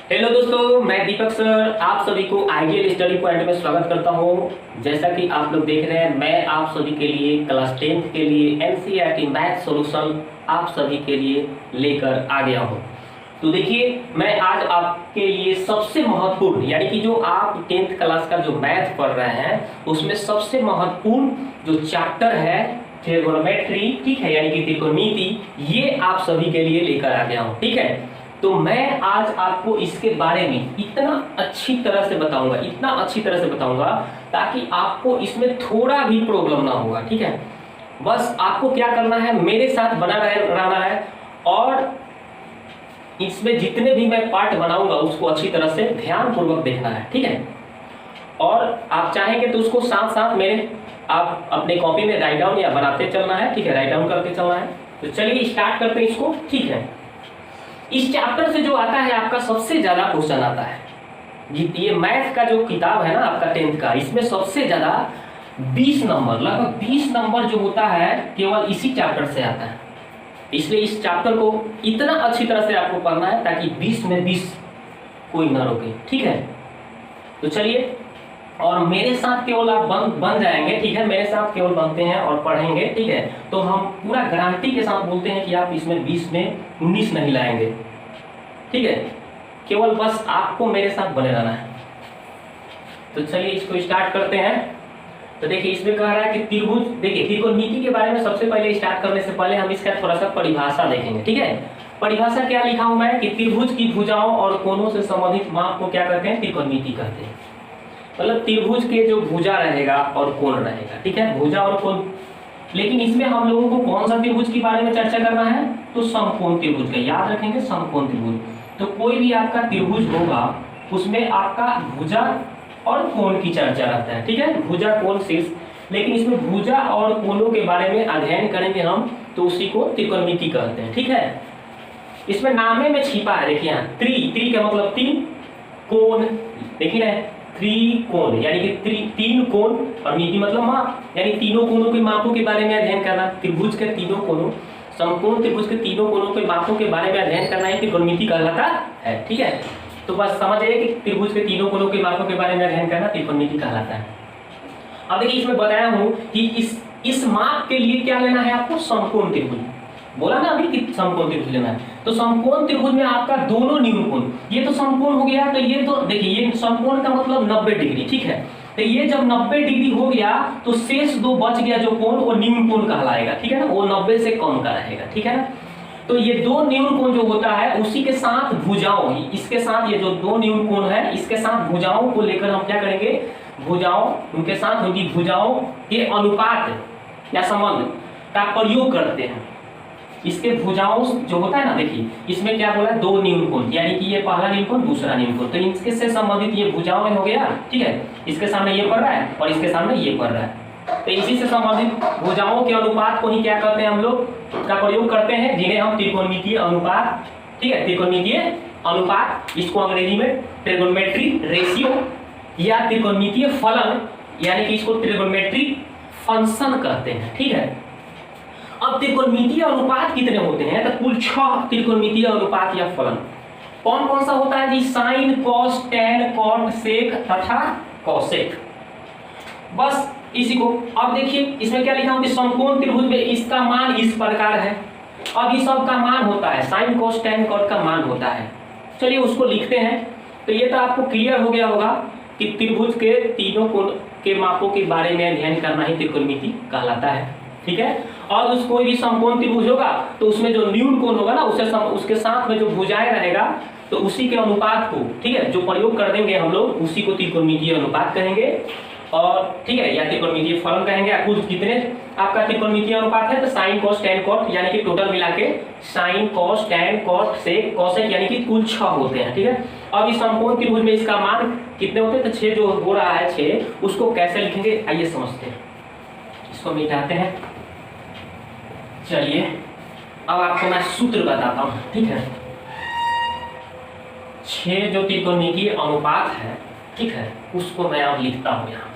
Hello दोस्तों, मैं दीपक sir आप सभी को आइडियल स्टडी पॉइंट में स्वागत करता हूं। जैसा कि आप लोग देख रहे हैं, मैं आप सभी के लिए क्लास 10th के लिए एनसीईआरटी मैथ सॉल्यूशन आप सभी के लिए लेकर आ गया हूं। तो देखिए, मैं आज आपके लिए सबसे महत्वपूर्ण यानी कि जो आप 10th क्लास का जो मैथ पढ़ रहे हैं उसमें सबसे महत्वपूर्ण जो चैप्टर है ट्रिग्नोमेट्री, ठीक है, यानी कि त्रिकोणमिति, ये आप सभी के लिए लेकर आ गया हूँ। ठीक है, तो मैं आज आपको इसके बारे में इतना अच्छी तरह से बताऊंगा ताकि आपको इसमें थोड़ा भी प्रॉब्लम ना होगा। ठीक है, बस आपको क्या करना है, मेरे साथ रहना है और इसमें जितने भी मैं पार्ट बनाऊंगा उसको अच्छी तरह से ध्यानपूर्वक देखना है। ठीक है, और आप चाहेंगे तो उसको साथ साथ मेरे आप अपने कॉपी में राइट डाउन या बनाते चलना है। ठीक है, राइट डाउन करते चलना है। तो चलिए स्टार्ट करते हैं इसको। ठीक है, इस चैप्टर से जो आता है आपका सबसे ज्यादा क्वेश्चन आता है। ये मैथ का जो किताब है ना आपका 10th का, इसमें सबसे ज्यादा 20 नंबर, लगभग 20 नंबर जो होता है केवल इसी चैप्टर से आता है। इसलिए इस चैप्टर को इतना अच्छी तरह से आपको पढ़ना है ताकि 20 में 20 कोई ना रोके। ठीक है, तो चलिए, और मेरे साथ केवल आप बन जाएंगे। ठीक है, मेरे साथ केवल बनते हैं और पढ़ेंगे। ठीक है, तो हम पूरा गारंटी के साथ बोलते हैं कि आप इसमें 20 में 19 नहीं लाएंगे। ठीक है, केवल बस आपको मेरे साथ बने रहना है। तो चलिए इसको स्टार्ट करते हैं। तो देखिए, इसमें कह रहा है कि त्रिभुज, देखिए त्रिकोणमिति के बारे में सबसे पहले स्टार्ट करने से पहले हम इसका थोड़ा सा परिभाषा देखेंगे। ठीक है, परिभाषा क्या लिखा हूं मैं कि त्रिभुज की भुजाओं और कोणों से संबंधित माप को क्या कहते हैं, त्रिकोणमिति कहते हैं। मतलब त्रिभुज के जो भुजा रहेगा और कोण रहेगा। ठीक है, भुजा और कोण। लेकिन इसमें हम लोगों को कौन सा त्रिभुज के बारे में चर्चा करना है, तो समकोण त्रिभुज का। याद रखेंगे, समकोण त्रिभुज। तो कोई भी आपका त्रिभुज होगा उसमें आपका भुजा और कोण की चर्चा रहता है। ठीक है, भुजा कोण शीर्ष। लेकिन इसमें भुजा और कोणों के बारे में अध्ययन करेंगे हम, तो उसी को त्रिकोणमिति कहते हैं। ठीक है, इसमें नामे में छिपा है। देखिए यहाँ त्रि का मतलब तीन, कोण देखिए ना, त्रिकोण यानी कि तीन कोण, और मिति मतलब माप, यानी तीनों कोणों के मापों के बारे में अध्ययन करना। त्रिभुज के तीनों कोणों, समकोण त्रिभुज के तीनों कोणों के मापों के बारे में अध्ययन करना ही त्रिकोणमिति कहलाता है। ठीक है, तो बस समझ आइए कि त्रिभुज के तीनों कोणों के मापों के बारे में अध्ययन करना त्रिकोणमिति कहलाता है। अब देखिए, इसमें बताया हूं कि इस माप के लिए क्या लेना है आपको, समकोण त्रिभुज। बोला ना अभी कि समकोण त्रिभुज लेना है। तो समकोण त्रिभुज में आपका दोनों न्यून कोण, ये तो समकोण हो गया। तो ये तो देखिए, ये समकोण का मतलब 90 डिग्री। ठीक है, तो ये जब 90 डिग्री हो गया तो शेष दो बच गया जो कोण, वो न्यून कोण कहलाएगा। ठीक है ना, वो 90 से कम का रहेगा। ठीक है ना, तो ये दो न्यून कोण जो होता है उसी के साथ भुजाओं, इसके साथ ये जो दो न्यून कोण है इसके साथ भुजाओं को लेकर हम क्या करेंगे, भुजाओं, उनके साथ उनकी भुजाओं के अनुपात या संबंध का प्रयोग करते हैं। इसके भुजाओं जो होता है ना, देखिए इसमें क्या बोला है, दो न्यून कोण, यानी कि ये पहला न्यून कोण दूसरा न्यून कोण, तो इनके से संबंधित ये भुजाओं में हो गया। ठीक है, इसके सामने ये पड़ रहा है और इसके सामने ये पड़ रहा है, तो इसी से संबंधित भुजाओं के अनुपात को ही क्या करते हैं, हम लोग का प्रयोग करते हैं, जिन्हें हम त्रिकोणमितीय अनुपात, ठीक है, त्रिकोणमितीय अनुपात, इसको अंग्रेजी में ट्रिगोनोमेट्री रेशियो या त्रिकोणमितीय फलन, यानी कि इसको ट्रिगोनोमेट्री फंक्शन कहते हैं। ठीक है, अब त्रिकोणमितीय अनुपात कितने होते हैं, तो कुल 6 त्रिकोणमितीय अनुपात या फलन। कौन कौन सा होता है जी, साइन, कॉस, टैन, कॉट, सेक तथा कॉसेक। बस इसी को। अब देखिए इसमें क्या लिखा हूं कि समकोण त्रिभुज में इसका मान इस प्रकार है। अब इस सब का मान होता है, साइन, कॉस, टैन, कॉट का मान होता है। चलिए उसको लिखते हैं। तो ये तो आपको क्लियर हो गया होगा कि त्रिभुज के तीनों कोण के मापों के बारे में अध्ययन करना ही त्रिकोणमिति कहलाता है। ठीक है, और उस कोई भी समकोण त्रिभुज होगा तो उसमें जो न्यून कोण होगा ना, उसके साथ में जो भुजाएं रहेगा, तो उसी के अनुपात को, ठीक है, जो प्रयोग कर देंगे हम लोग, उसी को त्रिकोणमितीय अनुपात कहेंगे। और ठीक है, या त्रिकोणमितीय फलन कहेंगे। कुल कितने आपका त्रिकोणमितीय अनुपात है, तो साइन, कॉस, टैन, कॉट, यानी कि टोटल मिला के साइन, कॉस, टैन, कॉट, सेक, कॉसेक, यानी कि कुल 6 होते हैं। ठीक है, अब इस समकोण त्रिभुज में इसका मान कितने होते हैं, तो 6 जो हो रहा है 6, उसको कैसे लिखेंगे आइए समझते हैं। इसको मिटाते हैं। चलिए अब आपको मैं सूत्र बताता हूं। ठीक है, 6 जो त्रिकोणमितीय अनुपात है, ठीक है, उसको मैं अब लिखता हूं यहाँ पे।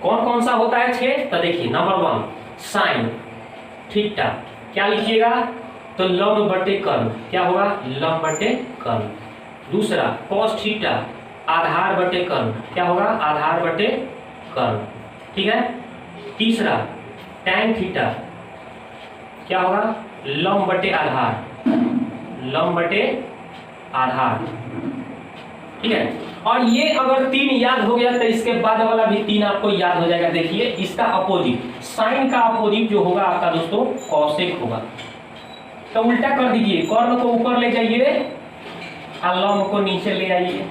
कौन कौन सा होता है 6, तो देखिए नंबर 1 साइन थीटा, क्या लिखिएगा, तो लंब बटे कर्ण क्या होगा, लंब बटे कर्ण। दूसरा कॉस थीटा आधार बटे कर्ण क्या होगा, आधार बटे कर्ण, ठीक है। तीसरा टैन थीटा क्या होगा, लंब बटे आधार, लंब बटे आधार, ठीक है। और ये अगर 3 याद हो गया तो इसके बाद वाला भी 3 आपको याद हो जाएगा। देखिए इसका अपोजिट, साइन का अपोजिट जो होगा आपका दोस्तों कॉसेक होगा। तो उल्टा कर दीजिए, कर्ण को ऊपर ले जाइए और लंब को नीचे ले आइए,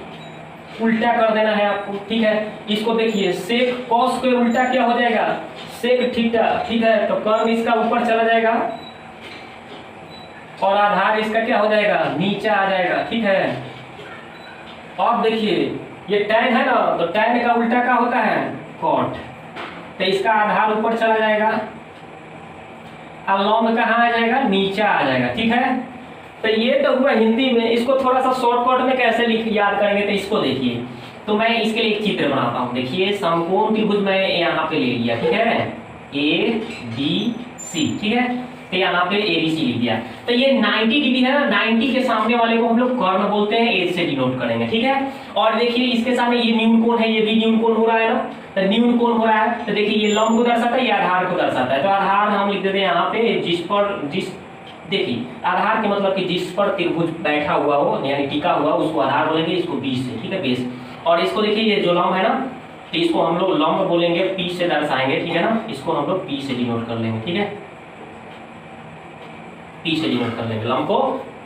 उल्टा कर देना है आपको, ठीक है। इसको देखिए सेक कॉस के उल्टा क्या हो जाएगा, सेक थीटा, ठीक है। तो कर्ण इसका ऊपर चला जाएगा और आधार इसका क्या हो जाएगा, नीचे आ जाएगा, ठीक है। अब देखिए ये टैन है ना, तो टैन का उल्टा क्या होता है, कॉट। तो इसका आधार ऊपर चला जाएगा और लंब कहाँ आ जाएगा, नीचे आ जाएगा, ठीक है। तो ये तो हुआ हिंदी में। इसको थोड़ा सा शॉर्टकट में कैसे लिख याद करेंगे, तो इसको देखिए। तो मैं इसके लिए एक चित्र बनाता हूँ। देखिए समकोण त्रिभुज मैं यहाँ पे ले लिया, ठीक है, ए बी सी, ठीक है। तो यहाँ पे ABC लिख दिया। तो ये 90 डिग्री है ना, 90 के सामने वाले को हम लोग कर्ण बोलते हैं, एच से डिनोट करेंगे, ठीक है। और देखिए इसके सामने ये न्यून कोण है, ये भी न्यून कोण हो रहा है ना, तो न्यून कोण हो रहा है। तो देखिए ये लंब को दर्शाता है, ये आधार को दर्शाता है। तो आधार हम लिख देते हैं यहाँ पे, देखिए आधार के मतलब कि जिस पर त्रिभुज बैठा हुआ हो यानी टिका हुआ उसको आधार बोलेंगे, इसको बीस से, ठीक है, बेस। और इसको देखिए ये जो लंब है ना, तो इसको हम लोग लंब बोलेंगे, पी से दर्शाएंगे, ठीक है ना। इसको हम लोग पी से डिनोट कर लेंगे, ठीक है, पी से डिनोट कर लेंगे लंब को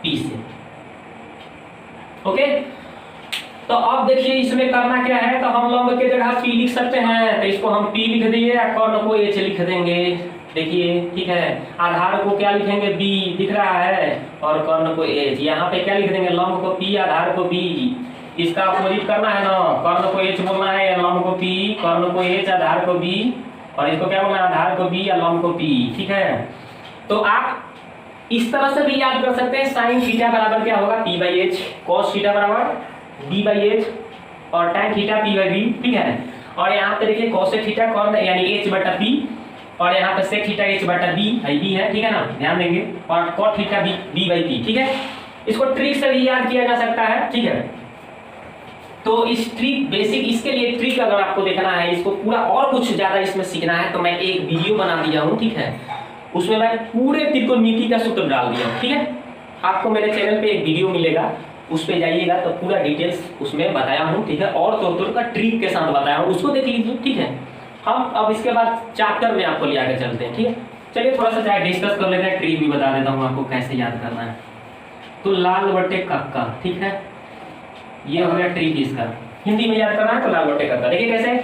पी से, ओके। तो अब देखिए इसमें करना क्या है, तो हम लंब के जगह पी लिख सकते हैं, तो इसको हम पी लिख दिए, कर्ण को एच लिख देंगे, देखिए, ठीक है। आधार को क्या लिखेंगे, बी दिख रहा है, और कर्ण को एच। यहाँ पे क्या लिख देंगे, लंब को पी, आधार को बी। इसका अपोजिट करना है ना, कर्ण को एच बोलना है, लंब को पी, कर्ण को एच, आधार को बी, और इसको क्या बोलना है, आधार को बी या लंब को पी, ठीक है। तो आप इस तरह से भी याद कर सकते हैं, साइन थीटा बराबर क्या होगा, P by H, cos theta बराबर बी बाई एच, और tan theta P by B, ठीक है। और यहाँ पे देखिए कॉसेक थीटा कर्ण यानी एच बटा पी, और यहाँ पे सेक थीटा एच बटा बी है, ठीक है ना, ध्यान देंगे। और cot theta B by P, ठीक है। इसको ट्रिक से भी याद किया जा सकता है, ठीक है। तो इस ट्रिक बेसिक, इसके लिए ट्रिक अगर आपको देखना है, इसको पूरा और कुछ ज्यादा इसमें सीखना है, तो मैं एक वीडियो बना दिया हूँ, ठीक है। उसमें मैं पूरे त्रिकोणमिति का सूत्र डाल दिया हूँ, ठीक है। आपको मेरे चैनल पे एक वीडियो मिलेगा, उस पे जाइएगा तो पूरा डिटेल्स उसमें बताया हूँ, ठीक है। और तौर का ट्रिक के साथ बताया हूँ, उसको देख लीजिए, ठीक है। हम अब इसके बाद चैप्टर में आपको ले आकर चलते हैं, ठीक है। चलिए थोड़ा सा चाहे डिस्कस कर लेते हैं, ट्रिक भी बता देता हूँ आपको कैसे याद करना है। तो लाल बटे कक्का, ठीक है, ये हो गया ट्रिक इसका। हिंदी में याद करना है तो लाल बटे कक्का। देखिए कैसे,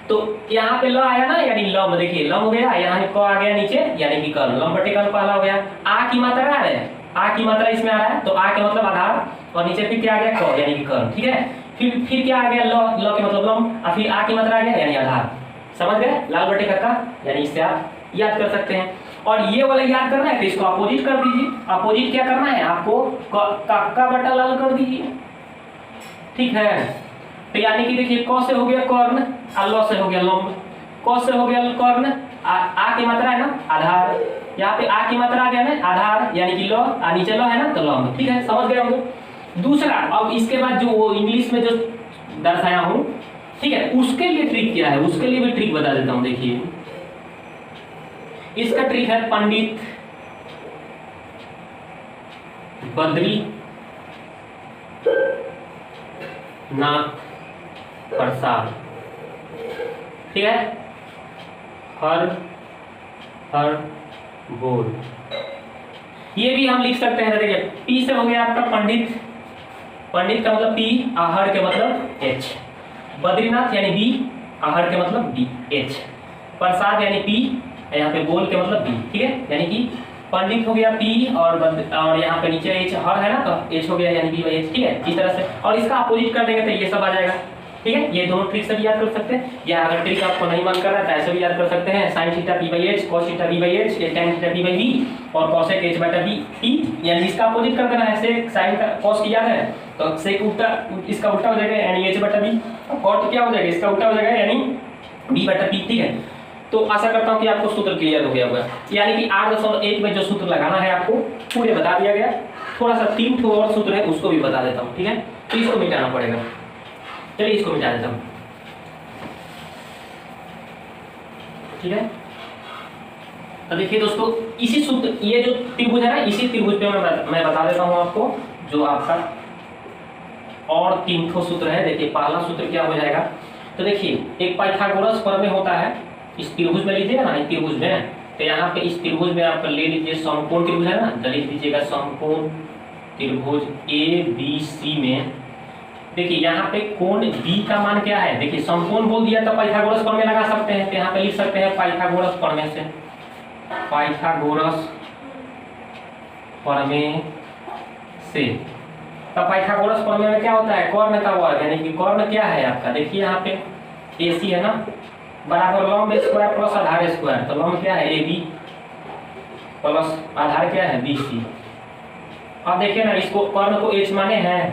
तो यहाँ पे ल आया ना, यानी लंब, देखिए लंब हो गया, यहाँ क आ गया नीचे यानी कि कर्ण, लंब बटे कर्ण पहला हो गया। आ की मात्रा आ रहा है, आ की मात्रा इसमें आ रहा है, तो आ के मतलब आधार, और नीचे फिर क्या आ गया, क यानी कि कर्ण, ठीक है। फिर क्या आ गया, ल के मतलब लंब, और फिर आ की मात्रा आ गया यानी आधार। समझ गए, लाल बटे कक्का, यानी इससे आप याद कर सकते हैं। और ये वाला याद करना है तो इसको अपोजिट कर दीजिए। अपोजिट क्या करना है आपको, कक्का बटा लाल कर दीजिए, ठीक है। तो यानी कि देखिए क से हो गया कर्ण, ल से हो गया लंब, क से हो गया कर्ण, आ की मात्रा है ना आधार, यहाँ पे आ की मात्रा आ गया ना आधार, यानी कि ल, नीचे ल है ना तो लंब, ठीक है, समझ गए होंगे। दूसरा, अब इसके बाद जो वो इंग्लिश में जो दर्शाया हूँ, ठीक है, उसके लिए ट्रिक क्या है, उसके लिए भी ट्रिक बता देता हूँ। देखिए इसका ट्रिक है पंडित बद्री नाथ प्रसाद, ठीक है, हर बोल। ये भी हम लिख सकते हैं। देखिए पी से हो गया आपका पंडित, पंडित का मतलब पी, आहर के मतलब एच, बद्रीनाथ यानी बी, आहर के मतलब बी एच, प्रसाद यानी पी, यहाँ पे बोल के मतलब बी, ठीक है। यानी कि पंडित हो गया पी, और यहाँ पे नीचे एच, हर है ना तो एच हो गया यानी बी बाई एच, ठीक है, इस तरह से। और इसका अपोजिट कर देंगे तो ये सब आ जाएगा, ठीक है। ये दोनों ट्रिक से भी याद कर सकते हैं, या अगर ट्रिक आपको नहीं मन कर रहा है तो ऐसे भी याद कर सकते हैं। Sine theta P by H, cos theta B by H, tan theta P by B, और कॉसेक एच बटा बी पी, यानी इसका अपोजिट कर देना है। सेक साइन का कॉस किया है तो सेक उल्टा, इसका उल्टा हो जाएगा यानी एच बटा बी, कॉट क्या हो जाएगा, इसका उल्टा हो जाएगा यानी बी बटा पी, ठीक है। तो आशा करता हूँ कि आपको सूत्र क्लियर हो गया होगा। यानी कि 8.1 में जो सूत्र लगाना है आपको पूरे बता दिया गया। थोड़ा सा 3 ठो और सूत्र है उसको भी बता देता हूँ, ठीक है। तो इसको मिटाना पड़ेगा, चलिए इसको मिटा देता हूँ, ठीक है। तो देखिए दोस्तों, इसी सूत्र, ये जो त्रिभुज है ना, इसी त्रिभुज पे मैं बता देता हूँ आपको जो आपका और 3 ठो सूत्र है। देखिए पहला सूत्र क्या हो जाएगा, तो देखिए एक पाइथागोरस प्रमेय होता है, इस त्रिभुज में लीजिएगा ना, इस त्रिभुज में, तो यहाँ पे इस त्रिभुज में आप ले लीजिए समकोण त्रिभुज है ना, तो लिख दीजिएगा समकोण त्रिभुज ABC में। देखिए यहाँ पे कोण B का मान क्या है, देखिए समकोण बोल दिया तो पाइथागोरस प्रमेय लगा सकते हैं, तो यहाँ पे लिख सकते हैं पाइथागोरस प्रमेय से, पाइथागोरस प्रमेय से। तो पाइथागोरस प्रमेय में क्या होता है, कर्ण का वर्ग, यानी कि कर्ण क्या है आपका, देखिए यहाँ पे AC है ना, बराबर लंब स्क्वायर प्लस आधार स्क्वायर, तो लंब क्या है AB प्लस आधार क्या है BC। अब देखिए ना, इसको कर्ण को H माने हैं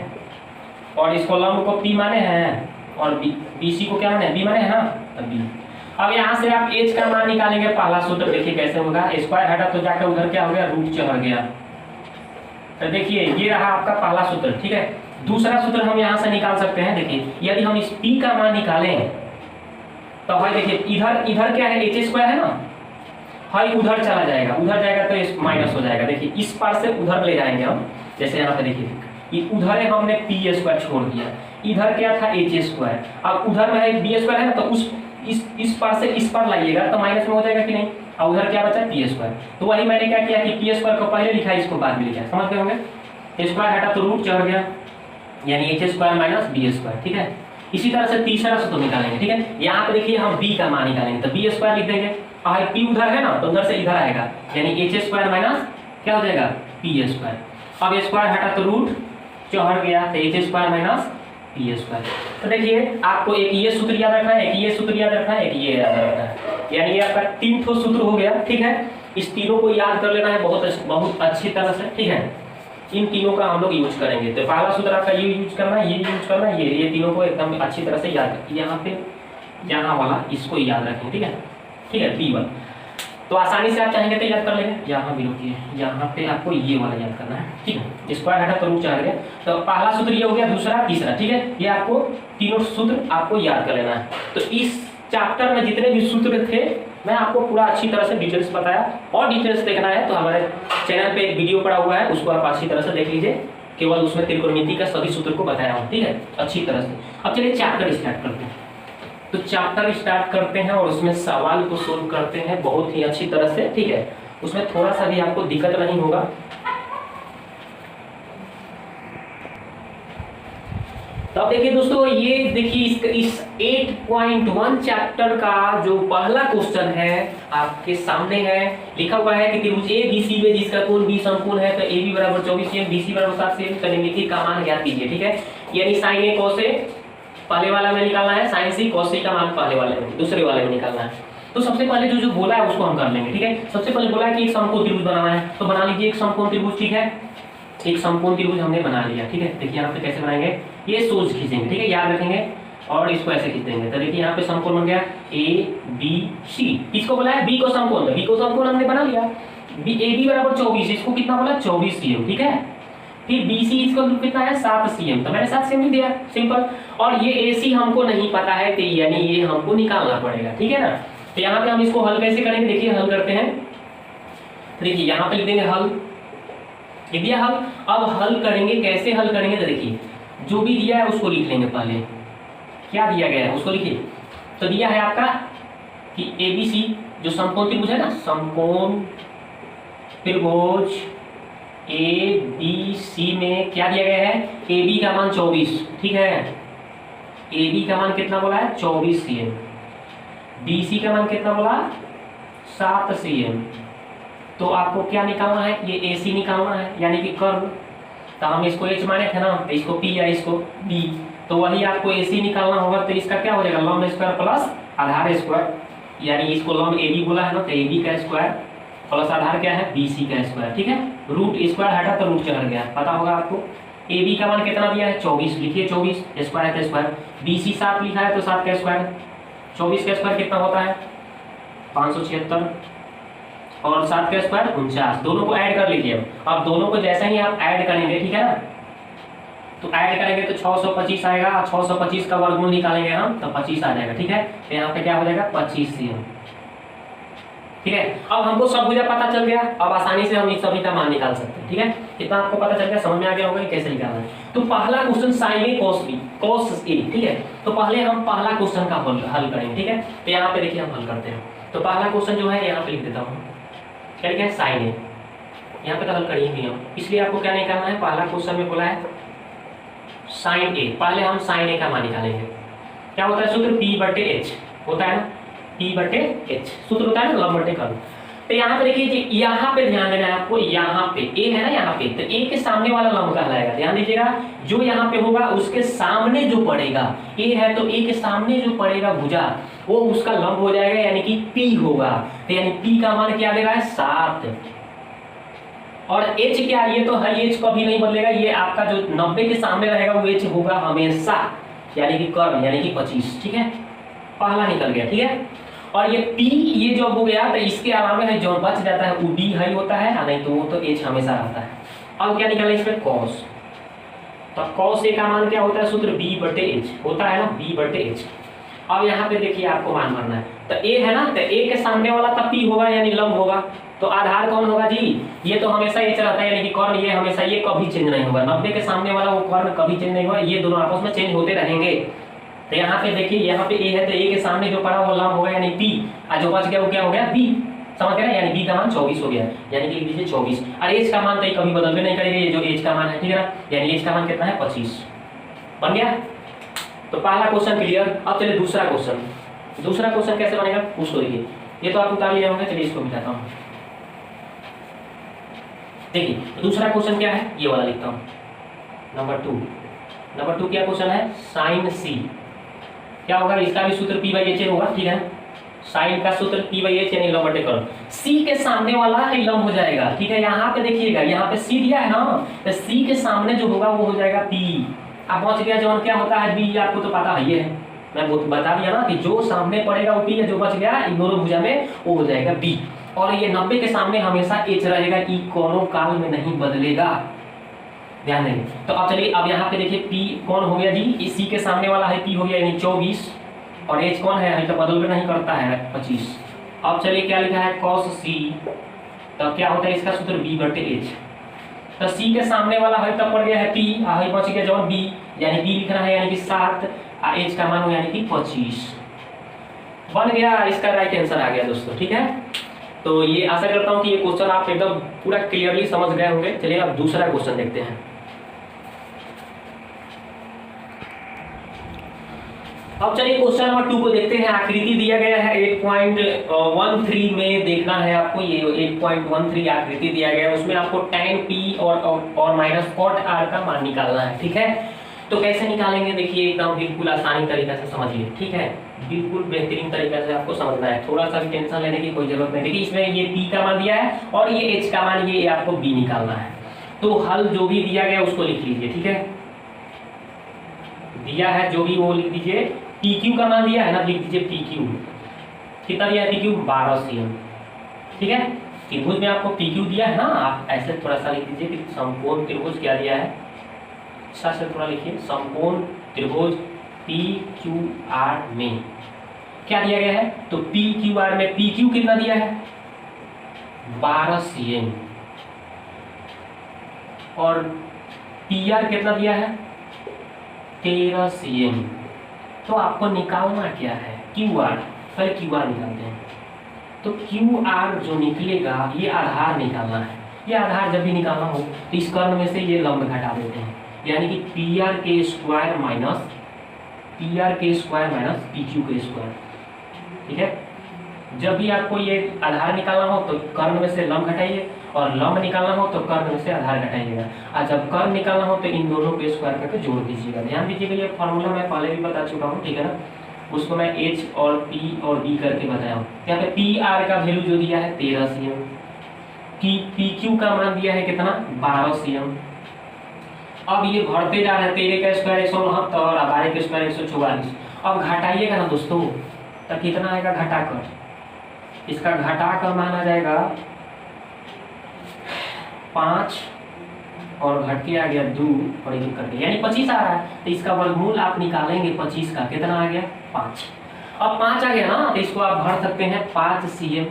और इसको लंब को P माने हैं और BC को क्या माने, B माने हैं ना, तो B। अब यहाँ से आप H का मान निकालेंगे, पहला सूत्र देखिए कैसे होगा, स्क्वायर हटा तो जाकर उधर क्या हो गया, रूट चढ़ गया। तो देखिए ये रहा आपका पहला सूत्र, ठीक है। दूसरा सूत्र हम यहाँ से निकाल सकते हैं, देखिए यदि हम इस P का मान निकालें तो भाई देखिए इधर क्या है, H स्क्वायर है ना, भाई उधर चला जाएगा, उधर जाएगा तो इस माइनस हो जाएगा। देखिए इस पार से उधर ले जाएंगे हम, जैसे यहाँ पे देखिए उधर है हमने P स्क्वायर छोड़ दिया, इधर क्या था H स्क्वायर, अब उधर में है B स्क्वायर है ना, तो उस इस पार से इस पार लाइएगा तो माइनस में हो जाएगा कि नहीं, और उधर क्या बचा P स्क्वायर। तो वही मैंने क्या किया कि P स्क्वायर को पहले लिखा, इसको बाद में लिखा, समझ गए होंगे। स्क्वायर हटा तो रूट चढ़ गया, यानी H square minus B square, ठीक है। इसी तरह से तीसरा सूत्र निकालेंगे, ठीक है। यहाँ पे देखिए हम B का मान निकालेंगे, तो B स्क्वायर लिख देंगे, और P उधर है ना तो उधर से इधर आएगा, यानी H स्क्वायर माइनस क्या हो जाएगा P स्क्वायर। अब स्क्वायर हटा तो रूट चढ़ गया, तो H square minus P square. तो देखिए आपको एक ये सूत्र याद रखना है, एक ये सूत्र याद रखना है, एक ये याद रखना है, यानी ये आपका 3 ठो सूत्र हो गया, ठीक है। इस तीनों को याद कर लेना है बहुत अच्छी तरह से, ठीक है। इन तीनों का हम लोग यूज करेंगे। तो पहला सूत्र आपका ये यूज करना है, ये यूज करना है, ये तीनों को एकदम अच्छी तरह से याद रखिए। यहाँ पे यहाँ वाला इसको याद रखें, ठीक है, ठीक है, B1। तो आसानी से आप चाहेंगे तो याद कर लेंगे। यहाँ भी रुकिए, यहाँ पे आपको ये वाला याद करना है, ठीक है। स्क्वायर हटा तो रूट चढ़ गया, तो पहला सूत्र ये हो गया, दूसरा तीसरा, ठीक है। ये आपको तीनों सूत्र आपको याद कर लेना है। तो इस चैप्टर में जितने भी सूत्र थे मैं आपको पूरा अच्छी तरह से डिटेल्स बताया, और डिटेल्स देखना है तो हमारे चैनल पे एक वीडियो पड़ा हुआ है, उसको आप अच्छी तरह से देख लीजिए, केवल उसमें त्रिकोणमिति का सभी सूत्र को बताया हूँ, ठीक है, अच्छी तरह से। अब चलिए चैप्टर स्टार्ट करते हैं। तो चैप्टर स्टार्ट करते हैं और उसमें सवाल को सोल्व करते हैं बहुत ही अच्छी तरह से, ठीक है। उसमें थोड़ा सा भी आपको दिक्कत नहीं होगा। तो अब देखिए दोस्तों, ये देखिए इस 8.1 चैप्टर का जो पहला क्वेश्चन है आपके सामने है, लिखा हुआ है कि त्रिभुज ABC में जिसका कोण B समकोण है, तो AB बराबर 24 cm, BC बराबर 7 cm, तो निम्नलिखित का मान ज्ञात कीजिए, ठीक है। यानी sin A cos A पहले वाला में निकालना है, sin C cos C का मान पहले वाले में, दूसरे वाले में निकालना है। तो सबसे पहले जो बोला है उसको हम कर लेंगे, ठीक है। सबसे पहले बोला है कि एक समकोण त्रिभुज बनाना है, तो बना लीजिए एक समकोण त्रिभुज, ठीक है। एक समकोण त्रिभुज हमने बना लिया, ठीक है। देखिए यहाँ पे कैसे बनाएंगे, ये सोच खींचेंगे, ठीक है, याद रखेंगे, और इसको ऐसे खींच देंगे। तो देखिए यहाँ पे समकोण बन गया ABC। इसको बोला है B को समकोण, B को समकोण हमने बना लिया, AB बराबर 24, इसको कितना बोला 24 cm, ठीक है। फिर BC इसको कितना है 7 cm, तो मैंने 7 cm लिख दिया, सिंपल। और ये AC हमको नहीं पता है, तो यानी ये हमको निकालना पड़ेगा, ठीक है ना। तो यहाँ पे हम इसको हल कैसे करेंगे, देखिए हल करते हैं। देखिए यहाँ पे लिख देंगे हल, लिख दिया हल। अब हल करेंगे, कैसे हल करेंगे, तो देखिए जो भी दिया है उसको लिख लेंगे। पहले क्या दिया गया है उसको लिखिए। तो दिया है आपका कि ABC जो समकोण त्रिभुज है ना, समकोण त्रिभुज ABC में क्या दिया गया है, AB का मान 24, ठीक है। AB का मान कितना बोला है 24 cm, BC का मान कितना बोला 7 cm। तो आपको क्या निकालना है, ये AC निकालना है, यानी कि कर्ण। तो हम इसको H माने थे ना, तो इसको P या इसको B, तो वही आपको AC निकालना होगा। तो इसका क्या हो जाएगा, लंब स्क्वायर प्लस आधार स्क्वायर, यानी इसको लंब AB बोला है ना, तो AB का स्क्वायर प्लस आधार क्या है BC का स्क्वायर, ठीक है। रूट स्क्वायर हटा तो रूट चढ़ गया, पता होगा आपको। AB का मान कितना दिया है 24, लिखिए 24, स्क्वायर है तो स्क्वायर। BC 7 लिखा है तो 7 का स्क्वायर, 24 का स्क्वायर कितना होता है 576 और 7 का स्क्वायर 49, दोनों को ऐड कर लीजिए। अब दोनों को जैसा ही आप ऐड करेंगे, ठीक है ना, तो ऐड करेंगे तो 625 आएगा, 625 का वर्गमूल निकालेंगे हम तो 25 आ जाएगा, ठीक है। तो यहाँ पे क्या हो जाएगा 25 cm, ठीक है। अब हमको सब भुजा पता चल गया, अब आसानी से हम इस सभी का मान निकाल सकते हैं, ठीक है। इतना आपको पता चल गया, समझ में आ गया होगा कि कैसे निकालना है। तो पहला question sin a cos b cos a, ठीक है। तो पहले हम पहला क्वेश्चन का हल करेंगे, ठीक है। तो यहाँ पे देखिए हम हल करते हैं। तो पहला क्वेश्चन जो है यहाँ पे लिख देता हूँ, क्या लिखा है sin a, यहाँ पे तो हल कर ही दिया, इसलिए आपको क्या नहीं करना है। पहला क्वेश्चन में बोला है sin a, पहले हम sin a का मान निकालेंगे। क्या होता है सूत्र, p/h होता है ना, p/h सूत्र होता है ना, लंब बटे कर्ल। तो यहाँ पे देखिए जी, यहाँ पे ध्यान देना है आपको, यहाँ पे a है ना, यहाँ पे तो a के सामने वाला लंब कहलाएगा। ध्यान दीजिएगा, जो यहाँ पे होगा उसके सामने जो पड़ेगा, a है तो a के सामने जो पड़ेगा भुजा वो उसका लंब हो जाएगा, यानी कि p होगा। तो यानी p का मान क्या दे रहा है 7, और h क्या, ये तो है, h कभी नहीं बदलेगा, ये आपका जो 90 के सामने रहेगा वो h होगा हमेशा, यानी कि कर्ण, यानी कि 25, ठीक है। पहला निकल गया, ठीक है। और ये p ये जो हो गया, तो इसके अलावा है जो बच जाता है वो b है होता है, नहीं तो वो तो h हमेशा रहता है। अब क्या निकालें इसमें cos, तो cos a का मान क्या होता है सूत्र b/h होता है ना, b/h। अब यहाँ पे देखिए आपको मान भरना है, तो a है ना, तो a के सामने वाला तब p होगा, यानी लंब होगा। तो आधार कौन होगा जी, ये तो हमेशा h रहता है, यानी कि कर्ण, ये हमेशा, ये कभी चेंज नहीं होगा। 90 के सामने वाला वो कर्ण कभी चेंज नहीं होगा, ये दोनों आपस में चेंज होते रहेंगे। तो यहाँ पे देखिए, यहाँ पे a है तो a के सामने जो पड़ा वो लंब होगा, यानी p, और जो बच गया वो क्या हो गया b, समझ गए ना, यानी b का मान 24 हो गया, यानी कि लिख दीजिए 24। और h का मान तो कभी बदल भी नहीं करेंगे, ये जो h का मान है, ठीक है ना, यानी h का मान कितना है 25, बन गया। तो पहला क्वेश्चन क्लियर। अब चलिए दूसरा क्वेश्चन, दूसरा क्वेश्चन कैसे बनेगा उसको देखिए, ये तो आप उतार लिए होंगे, चलिए इसको मिटाता हूँ। देखिए दूसरा क्वेश्चन क्या है, ये वाला लिखता हूँ, नंबर 2 क्या क्वेश्चन है, sin c क्या होगा, इसका भी सूत्र p/h होगा, ठीक है। साइन का सूत्र p/h यानी लंब बटे कर्ल, c के सामने वाला ही लंब हो जाएगा, ठीक है। यहाँ पे देखिएगा, यहाँ पे c दिया है ना, तो c के सामने जो होगा वो हो जाएगा p। अब पहुंच गया जवन क्या होता है b, आपको तो पता है, ये है, मैं बता दिया ना कि जो सामने पड़ेगा वो p है, जो बच गया इन दोनों भुजा में वो हो जाएगा b। और ये 90 के सामने हमेशा h रहेगा, e कोनो काल में नहीं बदलेगा, ध्यान देंगे। तो अब चलिए, अब यहाँ पे देखिए p कौन हो गया जी, इसी के सामने वाला है p हो गया, यानी 24, और h कौन है, तो बदल भी नहीं करता है 25। अब चलिए क्या लिखा है cos c, तो क्या होता है इसका सूत्र b/h। तो c के सामने वाला है तब पड़ गया है p, है बच गया जो b, यानी b लिखना है, यानी कि 7, और h का मान हो यानी कि 25, बन गया। इसका राइट आंसर आ गया दोस्तों, ठीक है। तो ये आशा करता हूँ कि ये क्वेश्चन आप एकदम पूरा क्लियरली समझ गए होंगे। चलिए अब दूसरा क्वेश्चन देखते हैं। अब चलिए क्वेश्चन नंबर 2 को देखते हैं। आकृति दिया गया है 8.13 में, देखना है आपको, ये 8.13 आकृति दिया गया है, उसमें आपको tan p और माइनस cot r का मान निकालना है, ठीक है। तो कैसे निकालेंगे देखिए, एकदम बिल्कुल आसानी तरीका से समझिए, ठीक है, बिल्कुल बेहतरीन तरीका से आपको समझना है, थोड़ा सा भी टेंशन लेने की कोई जरूरत नहीं। देखिए इसमें ये p का मान दिया है और ये h का मान, ये आपको b निकालना है। तो हल जो भी दिया गया उसको लिख लीजिए, ठीक है, दिया है जो भी वो लिख दीजिए। PQ का मान दिया है ना, लिख दीजिए PQ, कितना दिया है PQ 12 cm, ठीक है। त्रिभुज में आपको PQ दिया है ना, आप ऐसे थोड़ा सा लिख दीजिए कि समकोण त्रिभुज क्या दिया है, अच्छा से थोड़ा लिखिए, समकोण त्रिभुज PQR में क्या दिया गया है, तो PQR में PQ कितना दिया है 12 cm, और PR कितना दिया है 13 cm। तो आपको निकालना क्या है QR, पहले QR निकालते हैं। तो QR जो निकलेगा ये आधार निकालना है, ये आधार जब भी निकालना हो तो इस कर्ण में से ये लंब घटा देते हैं, यानी कि PR के स्क्वायर माइनस PQ के स्क्वायर, ठीक है। जब भी आपको ये आधार निकालना हो तो कर्ण में से लंब घटाइए, और लंब निकालना हो तो कर्ण में से आधार घटाइएगा, और जब कर्ण निकालना हो तो इन दोनों के स्क्वायर करके जोड़ दीजिएगा। ध्यान दीजिएगा, ये फॉर्मूला मैं पहले भी बता चुका हूँ, ठीक है ना, उसको मैं H और P और B करके बताया हूँ। यहाँ पे PR का वैल्यू जो दिया है 13 cm, PQ का मान दिया है कितना 12 cm। अब ये बढ़ते जा रहे हैं, 13 का स्क्वायर 169 और 12 का स्क्वायर 144। अब घटाइएगा ना दोस्तों, तो कितना आएगा घटाकर, इसका घटा का मान आ जाएगा 5 और घट के आ गया 2 और एक करके, यानी 25 आ रहा है। तो इसका वर्गमूल आप निकालेंगे 25 का, कितना आ गया 5। अब 5 आ गया ना, तो इसको आप भर सकते हैं 5 cm।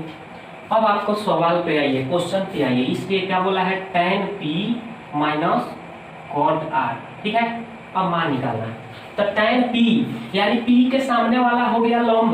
अब आपको सवाल पे आइए, क्वेश्चन पे आइए। इसलिए क्या बोला है, tan p minus cot r, ठीक है। अब मान निकालना है, तो tan p यानी p के सामने वाला हो गया लंब,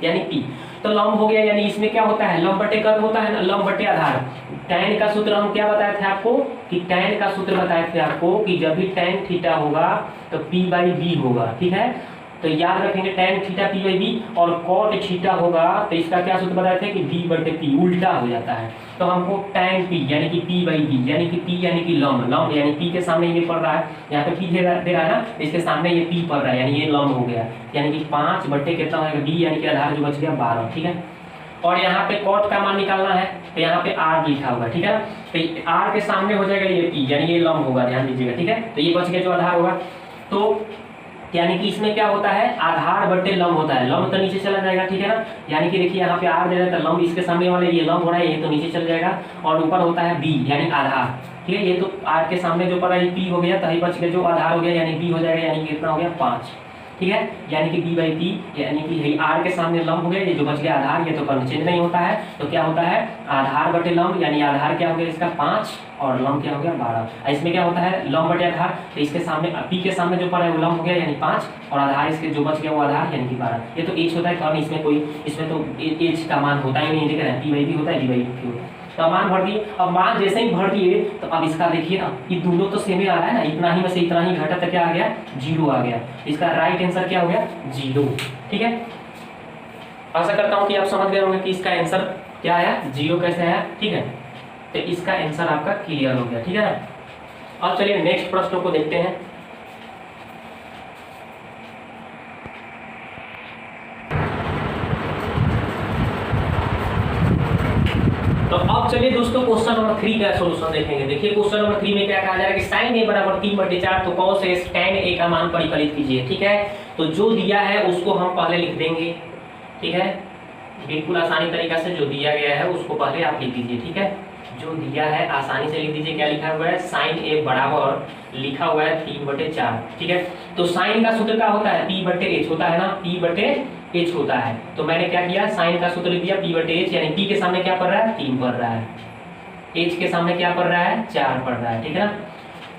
यानी p तो लंब हो गया, यानी इसमें क्या होता है, लंब बटे कर्ण होता है ना, लंब बटे आधार। tan का सूत्र हम क्या बताए थे आपको, कि tan का सूत्र बताए थे आपको कि जब भी tan थीटा होगा तो p/b होगा, ठीक है। तो याद रखेंगे tan थीटा p/b, और cot थीटा होगा तो इसका क्या सूत्र बताए थे कि b/p, उल्टा हो जाता है। तो हमको tan p यानी कि p/b, यानी कि p यानी कि लंब, लंब यानी p के सामने ये पड़ रहा है, यहाँ पे p दे रहा है ना, इसके सामने ये p पड़ रहा है, यानी ये लंब हो गया, यानी कि 5 बटे कितना होगा b, यानी कि आधार जो बच गया 12, ठीक है। और यहाँ पे cot का मान निकालना है, तो यहाँ पे r लिखा होगा, ठीक है। तो r के सामने हो जाएगा ये p, यानी ये लंब होगा, ध्यान दीजिएगा, ठीक है। तो ये बच गया जो आधार होगा, तो यानी कि इसमें क्या होता है, आधार बटे लंब होता है, लंब तो नीचे चला जाएगा, ठीक है ना। यानी कि देखिए यहाँ पे r दे रहा है, तो लंब इसके सामने वाले ये लंब हो रहा है, ये तो नीचे चल जाएगा, और ऊपर होता है b यानी आधार, ठीक है। ये तो r के सामने जो पड़ा है p हो गया, तो ही बच गया जो आधार हो गया, यानी b हो जाएगा, यानी कि कितना हो गया 5, ठीक है। यानी कि b/p यानी कि r के सामने लंब हो गया, ये जो बच गया आधार, ये तो कर्ण चेंज नहीं होता है, तो क्या होता है आधार बटे लंब, यानी आधार क्या हो गया इसका 5 और लंब क्या हो गया 12। इसमें क्या होता है लंब बटे आधार, तो इसके सामने p के सामने जो पड़ा है वो लंब हो गया, यानी 5, और आधार इसके जो बच गया वो आधार, यानी कि 12। ये तो h होता है कर्ण, इसमें कोई, इसमें तो h का मान होता ही नहीं, दिख रहा है p/b होता है, b/p होता है। तो मान भर दिए। अब मान जैसे ही भर दिए तो अब इसका देखिए ना, ये दोनों तो सेम ही आ रहा है ना, इतना ही में से इतना ही घटा तो क्या आ गया 0 आ गया। इसका राइट आंसर क्या हो गया 0, ठीक है। आशा करता हूं कि आप समझ गए होंगे कि इसका आंसर क्या आया, 0 कैसे आया, ठीक है। तो इसका आंसर आपका क्लियर हो गया, ठीक है। अब चलिए नेक्स्ट प्रश्न को देखते हैं। तो अब चलिए दोस्तों क्वेश्चन नंबर 3 का सॉल्यूशन देखेंगे। देखिए क्वेश्चन नंबर 3 में क्या कहा जा रहा है कि sin a बराबर 3/4, तो cos a tan a का मान परिकलित कीजिए, ठीक है। तो जो दिया है उसको हम पहले लिख देंगे, ठीक है। बिल्कुल आसानी तरीका से जो दिया गया है उसको पहले आप लिख दीजिए, ठीक है। जो दिया है आसानी से लिख दीजिए, क्या लिखा हुआ है sin a बराबर लिखा हुआ है 3/4, ठीक है। तो sin का सूत्र क्या होता है p/h होता है ना, p/h होता है। तो मैंने क्या किया, sin का सूत्र लिख दिया p/h, यानी p के सामने क्या पड़ रहा है 3 पड़ रहा है, h के सामने क्या पड़ रहा है 4 पड़ रहा है, ठीक है ना।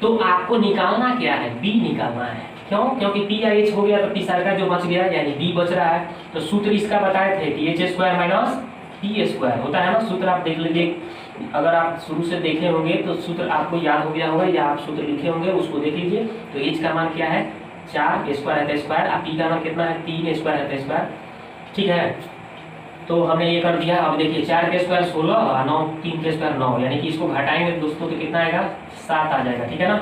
तो आपको निकालना क्या है, b निकालना है। क्यों, क्योंकि p या h हो गया तो तीसरा का जो बच गया यानी b बच रहा है। तो सूत्र इसका बताए थे कि h² माइनस p² होता है ना। सूत्र आप देख लीजिए, अगर आप शुरू से देखे होंगे तो सूत्र आपको याद हो गया होगा, या आप सूत्र लिखे होंगे उसको देख लीजिए। तो h का मान क्या है 4, स्क्वायर है तो स्क्वायर, अब p का मान कितना है 3, स्क्वायर है तो स्क्वायर, ठीक है। तो हमने ये कर दिया। अब देखिए 4 के स्क्वायर 16 और 9, 3 के स्क्वायर 9, यानी कि इसको घटाएंगे दोस्तों तो कितना आएगा 7 आ जाएगा, ठीक है ना।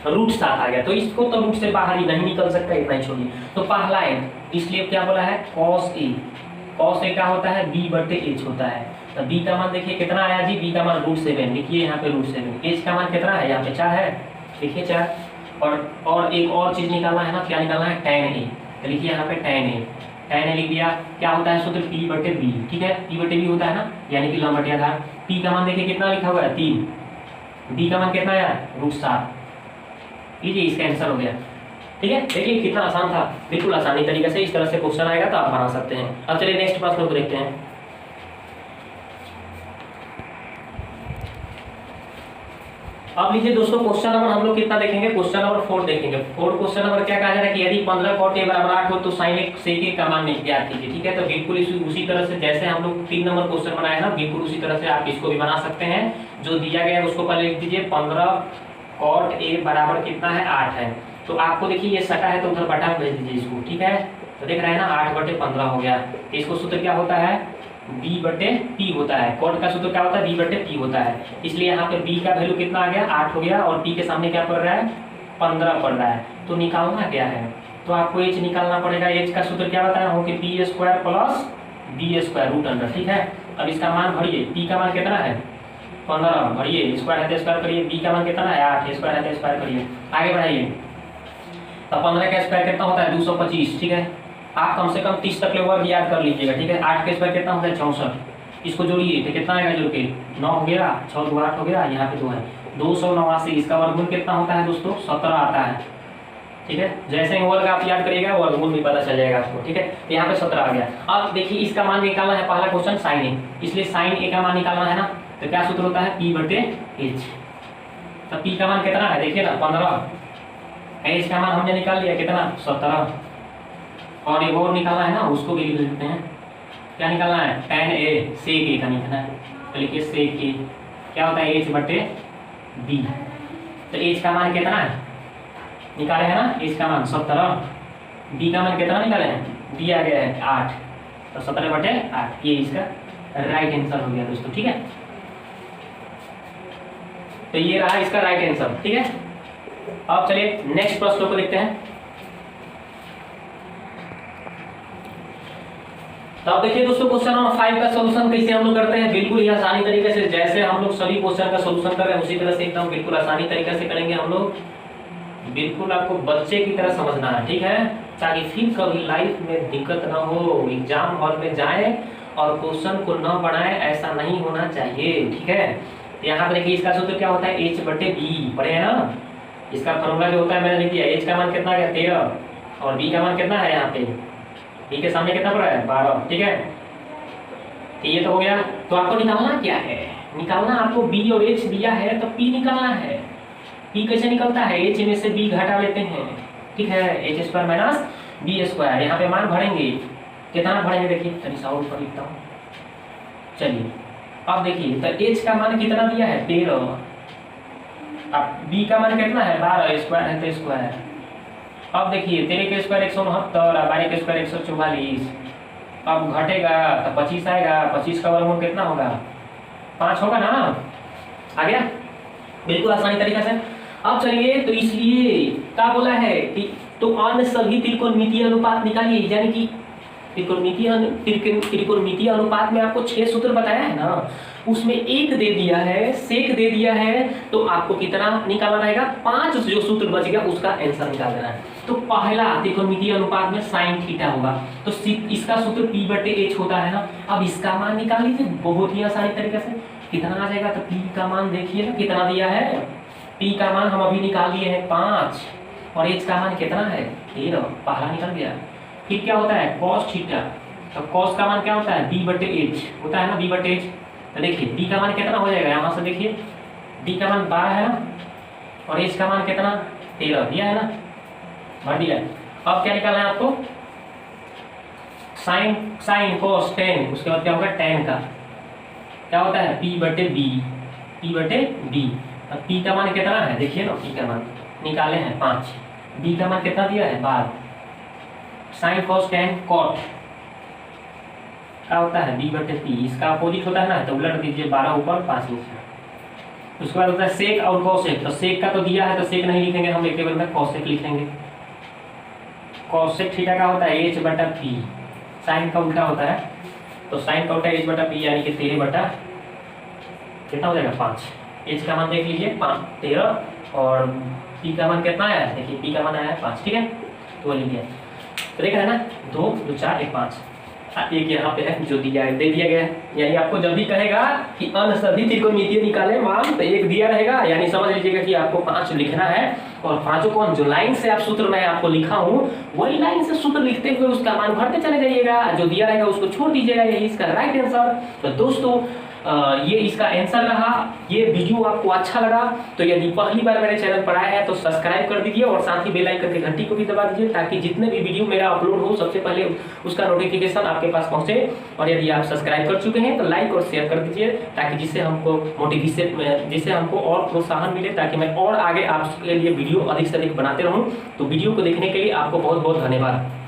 रूट 7 आ गया, तो इसको तो रूट से बाहर ही नहीं निकल सकता, इतना ही छोड़िए। तो पहला है, इसलिए क्या बोला है cos a, cos a क्या होता है b/h होता है। तो b का मान देखिए कितना आया जी, b का मान √7, लिखिए यहाँ पे √7। h का मान कितना है यहाँ पे 4 है, देखिए 4। और एक और चीज निकालना है ना, क्या निकालना है tan a, तो लिखिए यहाँ पे tan a लिख दिया। क्या होता है सूत्र p/b, ठीक है, p/b होता है ना, यानी कि लंब बटे आधार। p का मान देखिए कितना लिखा हुआ है 3, b का मान कितना आया √7, लीजिए इसका आंसर हो गया, ठीक है। देखिए कितना आसान था, बिल्कुल आसानी तरीके से इस तरह से क्वेश्चन आएगा तो आप बना सकते हैं। अब चलिए नेक्स्ट प्रश्न को देखते हैं। अब लीजिए दोस्तों क्वेश्चन नंबर हम लोग कितना देखेंगे, क्वेश्चन नंबर 4 देखेंगे। 4 क्वेश्चन नंबर क्या कहा जा रहा है कि यदि 15 cot a बराबर 8 हो तो sin a sec a का मान ज्ञात कीजिए, ठीक है। तो बिल्कुल उसी तरह से जैसे हम लोग 3 नंबर क्वेश्चन बनाया ना, बिल्कुल उसी तरह से आप इसको भी बना सकते हैं। जो दिया गया है उसको पहले लिख दीजिए, 15 cot a बराबर कितना है 8 है। तो आपको देखिए ये सटा है तो उधर बटा में भेज दीजिए इसको, ठीक है। तो देख रहे हैं ना 8/15 हो गया। इसको सूत्र क्या होता है b/p होता है। cot का सूत्र क्या होता है b/p होता है। इसलिए यहाँ पे b का वैल्यू कितना आ गया 8 हो गया, और p के सामने क्या पड़ रहा है 15 पड़ रहा है। तो निकालना क्या है, तो आपको h निकालना पड़ेगा। h का सूत्र क्या बताया हो कि p² plus b² root under, ठीक है। अब इसका मान भरिए, p का मान कितना है 15 भरिए, स्क्वायर है तो स्क्वायर करिए, b का मान कितना है 8, स्क्वायर है तो स्क्वायर करिए, आगे बढ़ाइए। तो 15 का स्क्वायर कितना होता है 225, ठीक है। आप कम से कम 30 तक ले वर्ग याद कर लीजिएगा, ठीक है। 8 के स्क्वायर कितना होता है 64, इसको जोड़िए तो कितना आएगा जोड़ के 9 हो गया, 6 2 8 हो गया, यहाँ पे 2 है 289। इसका वर्गमूल कितना होता है दोस्तों 17 आता है, ठीक है। जैसे ही वर्ग आप याद करिएगा वर्गमूल भी पता चल जाएगा आपको, ठीक है। तो यहाँ पे 17 आ गया। अब देखिए इसका मान निकालना है, पहला क्वेश्चन साइन ए, इसलिए साइन ए का मान निकालना है ना, तो क्या सूत्र होता है P/H। तो P का मान कितना है देखिए ना 15, H का मान हमने निकाल लिया कितना 17, और एक और निकालना है ना उसको भी लिख लेते हैं। क्या निकालना है tan A sec A का निकालना है, तो लिखिए sec A क्या होता है H/B। तो H का मान कितना है निकाले है ना, H का मान 17, B का मान कितना निकाले हैं दिया गया है 8, तो 17/8 ये इसका राइट आंसर हो गया दोस्तों, ठीक है। तो ये रहा इसका राइट आंसर, ठीक है। अब चलिए नेक्स्ट प्रश्न को देखते हैं। तो अब देखिए दोस्तों क्वेश्चन नंबर 5 का सॉल्यूशन कैसे हम लोग करते हैं, बिल्कुल ही आसानी तरीके से, जैसे हम लोग सभी क्वेश्चन का सॉल्यूशन कर रहे हैं उसी तरह से एकदम बिल्कुल आसानी तरीके से करेंगे हम लोग। बिल्कुल आपको बच्चे की तरह समझना है, ठीक है, ताकि फिर कभी लाइफ में दिक्कत ना हो, एग्जाम हॉल में जाए और क्वेश्चन को न बनाए, ऐसा नहीं होना चाहिए, ठीक है। यहाँ पर देखिए इसका सूत्र क्या होता है H/B, पढ़े हैं ना। इसका फॉर्मूला जो होता है मैंने लिख दिया, H का मान कितना है 13 और B का मान कितना है यहाँ पे, B के सामने कितना पड़ा है 12, ठीक है। ये तो हो गया। तो आपको निकालना क्या है, निकालना आपको B और H दिया है तो P निकालना है। P कैसे निकलता है, H में से B घटा लेते हैं, ठीक है, H² - B²। यहाँ पे मान भरेंगे, कितना भरेंगे देखिए, तनी सा और ऊपर लिखता हूँ। चलिए अब देखिए, तो H का मान कितना दिया है 13, अब B का मान कितना है 12, स्क्वायर है तो स्क्वायर। अब देखिए 13 के स्क्वायर 169 और 12 के स्क्वायर 144। अब घटेगा तो 25 आएगा, 25 का वर्गमूल कितना होगा 5 होगा ना, आ गया बिल्कुल आसानी तरीके से। अब चलिए, तो इसलिए क्या बोला है कि तो अन्य सभी त्रिकोणमितीय अनुपात निकालिए, यानी कि त्रिकोणमितीय अनुपात में आपको 6 सूत्र बताया है ना, उसमें एक दे दिया है, सेक दे दिया है, तो आपको कितना निकालना रहेगा 5 जो सूत्र बच गया उसका आंसर निकाल देना है। तो पहला त्रिकोणमितीय अनुपात में sin थीटा होगा, तो इसका सूत्र P/H होता है ना। अब इसका मान निकाल लीजिए बहुत ही आसानी तरीके से, कितना आ जाएगा, तो P का मान देखिए ना कितना दिया है, P का मान हम अभी निकाल लिए हैं 5 और H का मान कितना है 13, पहला निकल गया। फिर क्या होता है cos थीटा, तो cos का मान क्या होता है B/H होता है ना, B/H। तो देखिए B का मान कितना हो जाएगा, यहाँ से देखिए D का मान 12 है ना और H का मान कितना 13 दिया है ना, भर दिया। अब क्या निकालना है आपको sin cos tan, उसके बाद क्या होगा tan का क्या होता है P/B। अब P का मान कितना है देखिए ना, P का मान निकाले हैं 5, B का मान कितना दिया है 12, sin cos tan cot क्या होता है B/P, इसका अपोजिट होता है ना, तो उलट दीजिए 12 ऊपर 5 नीचे। उसके बाद होता है सेक और कॉसेक, तो सेक का तो दिया है तो सेक नहीं लिखेंगे हम, एक टेबल में कॉसेक लिखेंगे। कॉसेक थीटा का होता है H/P, साइन का उल्टा होता है, तो साइन का उल्टा H/P यानी कि 13 कितना हो जाएगा 5। H का मान देख लीजिए 13 और P का मान कितना आया है देखिए, P का मान आया है 5, ठीक है, तो लिख दिया। तो देख रहे हैं ना 2 2 4 1 5, एक यहाँ पे है जो दिया है, दे दिया गया है। यानी आपको जब भी कहेगा कि अन्य सभी त्रिकोणमितीय निकाले मान, तो एक दिया रहेगा, यानी समझ लीजिएगा कि आपको 5 लिखना है और पांचों कौन जो लाइन से आप सूत्र मैं आपको लिखा हूँ वही लाइन से सूत्र लिखते हुए उसका मान भरते चले जाइएगा, जो दिया रहेगा उसको छोड़ दीजिएगा, यही इसका राइट आंसर। तो दोस्तों ये इसका आंसर रहा। ये वीडियो आपको अच्छा लगा तो यदि पहली बार मेरे चैनल पर आए हैं तो सब्सक्राइब कर दीजिए और साथ ही बेल आइकन की घंटी को भी दबा दीजिए, ताकि जितने भी वीडियो मेरा अपलोड हो सबसे पहले उसका नोटिफिकेशन आपके पास पहुंचे। और यदि आप सब्सक्राइब कर चुके हैं तो लाइक और शेयर कर दीजिए, ताकि जिससे हमको मोटिवेशन, जिससे हमको और प्रोत्साहन मिले, ताकि मैं और आगे आपके लिए वीडियो अधिक से अधिक बनाते रहूँ। तो वीडियो को देखने के लिए आपको बहुत बहुत धन्यवाद।